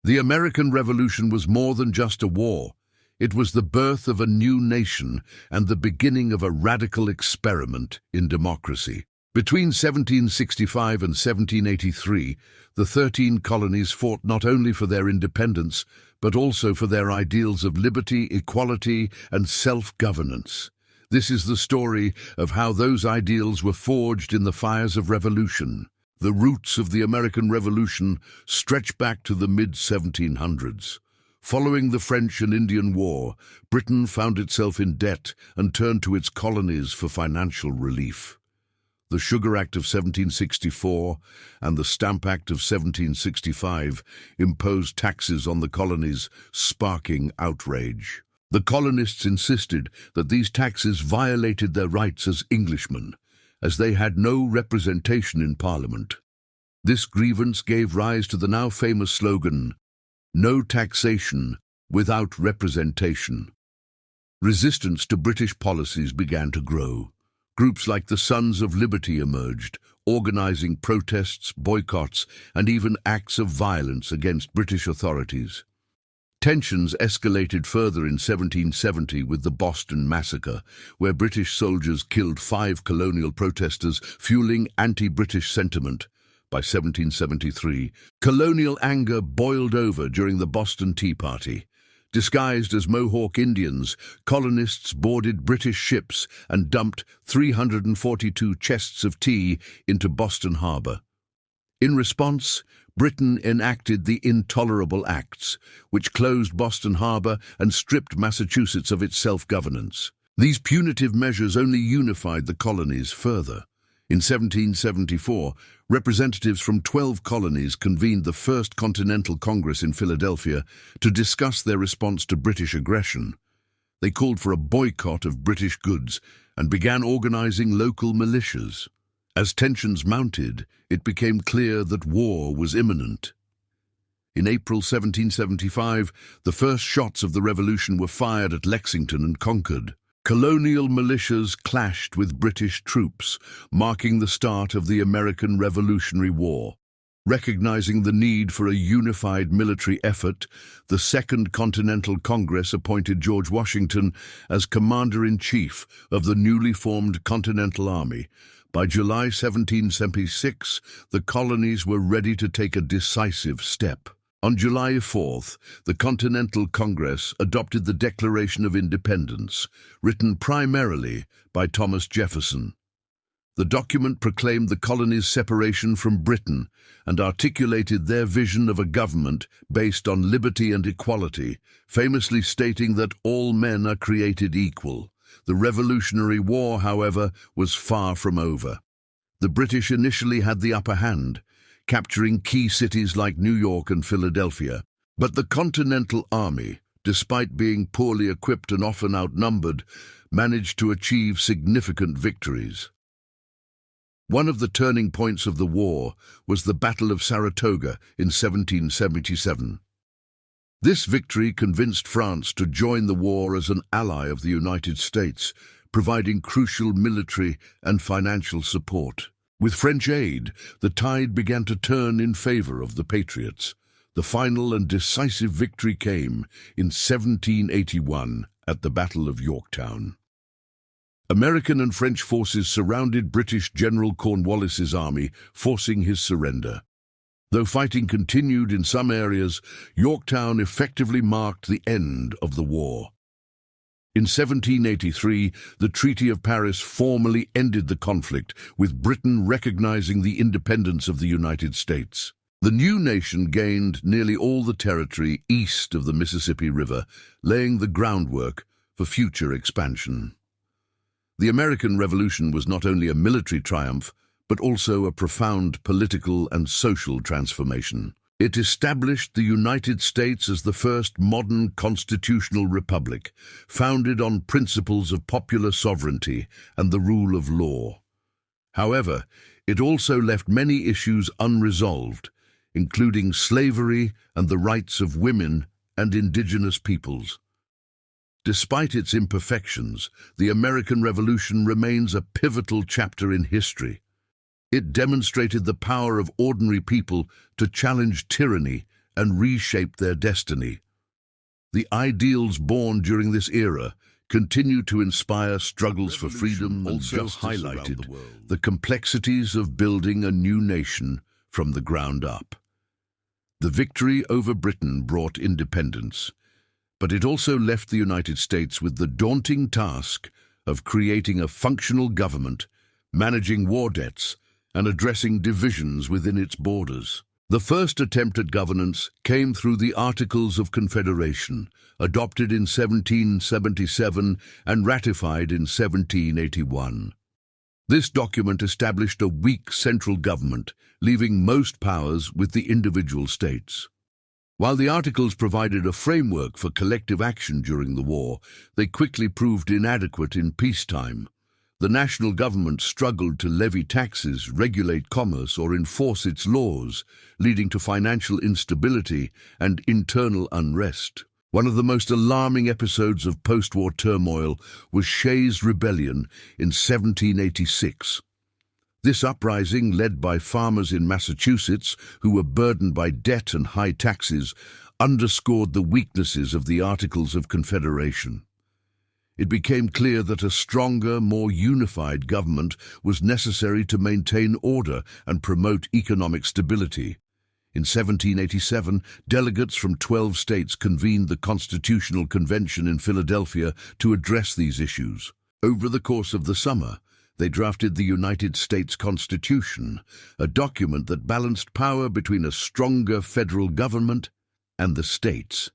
The American Revolution was more than just a war. It was the birth of a new nation and the beginning of a radical experiment in democracy. Between 1765 and 1783, the 13 colonies fought not only for their independence, but also for their ideals of liberty, equality, and self-governance. This is the story of how those ideals were forged in the fires of revolution. The roots of the American Revolution stretch back to the mid-1700s. Following the French and Indian War, Britain found itself in debt and turned to its colonies for financial relief. The Sugar Act of 1764 and the Stamp Act of 1765 imposed taxes on the colonies, sparking outrage. The colonists insisted that these taxes violated their rights as Englishmen, as they had no representation in Parliament. This grievance gave rise to the now famous slogan, "No taxation without representation." Resistance to British policies began to grow. Groups like the Sons of Liberty emerged, organizing protests, boycotts, and even acts of violence against British authorities. Tensions escalated further in 1770 with the Boston Massacre, where British soldiers killed 5 colonial protesters, fueling anti-British sentiment. By 1773, colonial anger boiled over during the Boston Tea Party. Disguised as Mohawk Indians, colonists boarded British ships and dumped 342 chests of tea into Boston Harbor. In response, Britain enacted the Intolerable Acts, which closed Boston Harbor and stripped Massachusetts of its self-governance. These punitive measures only unified the colonies further. In 1774, representatives from 12 colonies convened the First Continental Congress in Philadelphia to discuss their response to British aggression. They called for a boycott of British goods and began organizing local militias. As tensions mounted, it became clear that war was imminent. In April 1775, the first shots of the revolution were fired at Lexington and Concord. Colonial militias clashed with British troops, marking the start of the American Revolutionary War. Recognizing the need for a unified military effort, the Second Continental Congress appointed George Washington as Commander-in-Chief of the newly formed Continental Army. By July 1776, the colonies were ready to take a decisive step. On July 4th, the Continental Congress adopted the Declaration of Independence, written primarily by Thomas Jefferson. The document proclaimed the colonies' separation from Britain and articulated their vision of a government based on liberty and equality, famously stating that all men are created equal. The Revolutionary War, however, was far from over. The British initially had the upper hand, capturing key cities like New York and Philadelphia. But the Continental Army, despite being poorly equipped and often outnumbered, managed to achieve significant victories. One of the turning points of the war was the Battle of Saratoga in 1777. This victory convinced France to join the war as an ally of the United States, providing crucial military and financial support. With French aid, the tide began to turn in favor of the Patriots. The final and decisive victory came in 1781 at the Battle of Yorktown. American and French forces surrounded British General Cornwallis's army, forcing his surrender. Though fighting continued in some areas, Yorktown effectively marked the end of the war. In 1783, the Treaty of Paris formally ended the conflict, with Britain recognizing the independence of the United States. The new nation gained nearly all the territory east of the Mississippi River, laying the groundwork for future expansion. The American Revolution was not only a military triumph, but also a profound political and social transformation. It established the United States as the first modern constitutional republic, founded on principles of popular sovereignty and the rule of law. However, it also left many issues unresolved, including slavery and the rights of women and indigenous peoples. Despite its imperfections, the American Revolution remains a pivotal chapter in history. It demonstrated the power of ordinary people to challenge tyranny and reshaped their destiny. The ideals born during this era continue to inspire struggles for freedom and justice highlighted the complexities of building a new nation from the ground up. The victory over Britain brought independence, but it also left the United States with the daunting task of creating a functional government, managing war debts, and addressing divisions within its borders. The first attempt at governance came through the Articles of Confederation, adopted in 1777 and ratified in 1781. This document established a weak central government, leaving most powers with the individual states. While the Articles provided a framework for collective action during the war, they quickly proved inadequate in peacetime. The national government struggled to levy taxes, regulate commerce, or enforce its laws, leading to financial instability and internal unrest. One of the most alarming episodes of post-war turmoil was Shays' Rebellion in 1786. This uprising, led by farmers in Massachusetts who were burdened by debt and high taxes, underscored the weaknesses of the Articles of Confederation. It became clear that a stronger, more unified government was necessary to maintain order and promote economic stability. In 1787, delegates from 12 states convened the Constitutional Convention in Philadelphia to address these issues. Over the course of the summer, they drafted the United States Constitution, a document that balanced power between a stronger federal government and the states.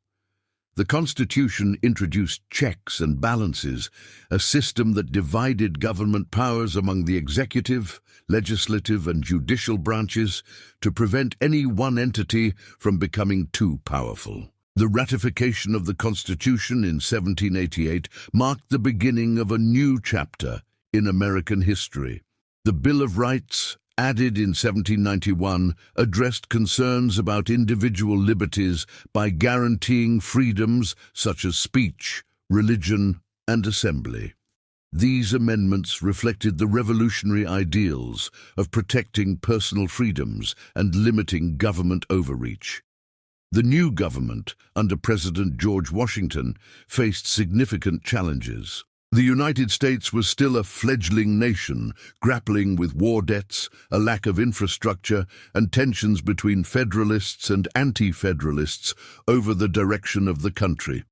The Constitution introduced checks and balances, a system that divided government powers among the executive, legislative, and judicial branches to prevent any one entity from becoming too powerful. The ratification of the Constitution in 1788 marked the beginning of a new chapter in American history. The Bill of Rights, added in 1791, addressed concerns about individual liberties by guaranteeing freedoms such as speech, religion, and assembly. These amendments reflected the revolutionary ideals of protecting personal freedoms and limiting government overreach. The new government, under President George Washington, faced significant challenges. The United States was still a fledgling nation, grappling with war debts, a lack of infrastructure, and tensions between Federalists and anti-Federalists over the direction of the country.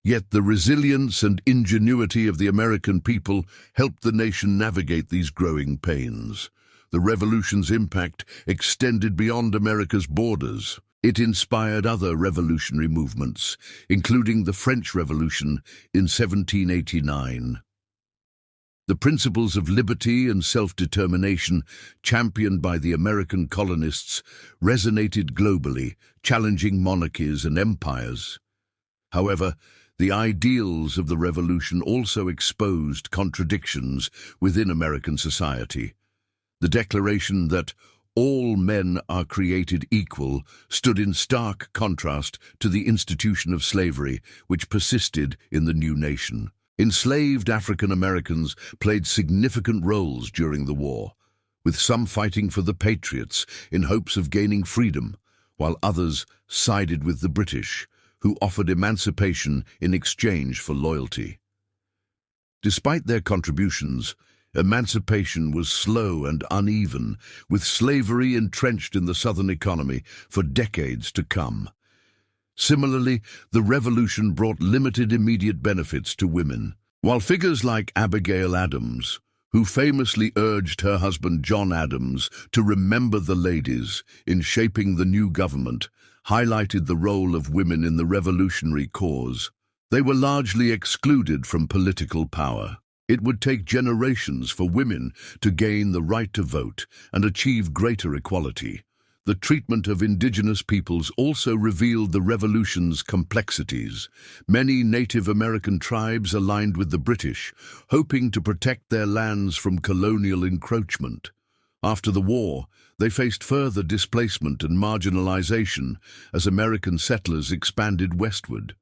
Yet the resilience and ingenuity of the American people helped the nation navigate these growing pains. The Revolution's impact extended beyond America's borders. It inspired other revolutionary movements, including the French Revolution in 1789. The principles of liberty and self-determination, championed by the American colonists, resonated globally, challenging monarchies and empires. However, the ideals of the revolution also exposed contradictions within American society. The declaration that all men are created equal stood in stark contrast to the institution of slavery, which persisted in the new nation. Enslaved African Americans played significant roles during the war, with some fighting for the Patriots in hopes of gaining freedom, while others sided with the British, who offered emancipation in exchange for loyalty. Despite their contributions, emancipation was slow and uneven, with slavery entrenched in the Southern economy for decades to come. Similarly, the Revolution brought limited immediate benefits to women. While figures like Abigail Adams, who famously urged her husband John Adams to remember the ladies in shaping the new government, highlighted the role of women in the revolutionary cause, they were largely excluded from political power. It would take generations for women to gain the right to vote and achieve greater equality. The treatment of indigenous peoples also revealed the revolution's complexities. Many Native American tribes aligned with the British, hoping to protect their lands from colonial encroachment. After the war, they faced further displacement and marginalization as American settlers expanded westward.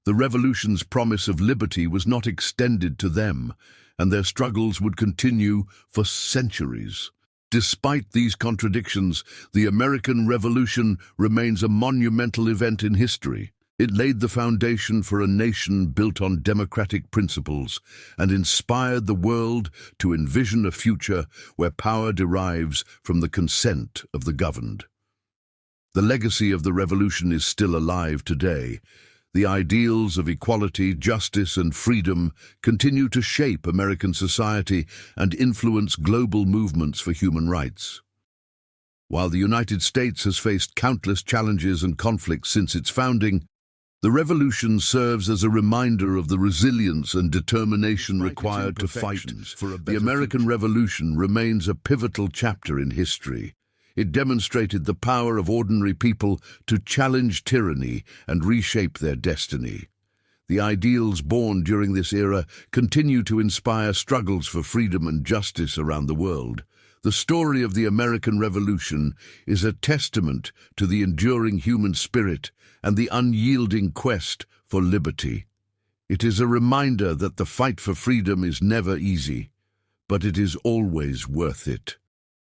The revolution's promise of liberty was not extended to them, and their struggles would continue for centuries. Despite these contradictions, the American Revolution remains a monumental event in history. It laid the foundation for a nation built on democratic principles and inspired the world to envision a future where power derives from the consent of the governed. The legacy of the revolution is still alive today. The ideals of equality, justice, and freedom continue to shape American society and influence global movements for human rights. While the United States has faced countless challenges and conflicts since its founding, the revolution serves as a reminder of the resilience and determination required to fight for a better future. The American Revolution remains a pivotal chapter in history. It demonstrated the power of ordinary people to challenge tyranny and reshape their destiny. The ideals born during this era continue to inspire struggles for freedom and justice around the world. The story of the American Revolution is a testament to the enduring human spirit and the unyielding quest for liberty. It is a reminder that the fight for freedom is never easy, but it is always worth it.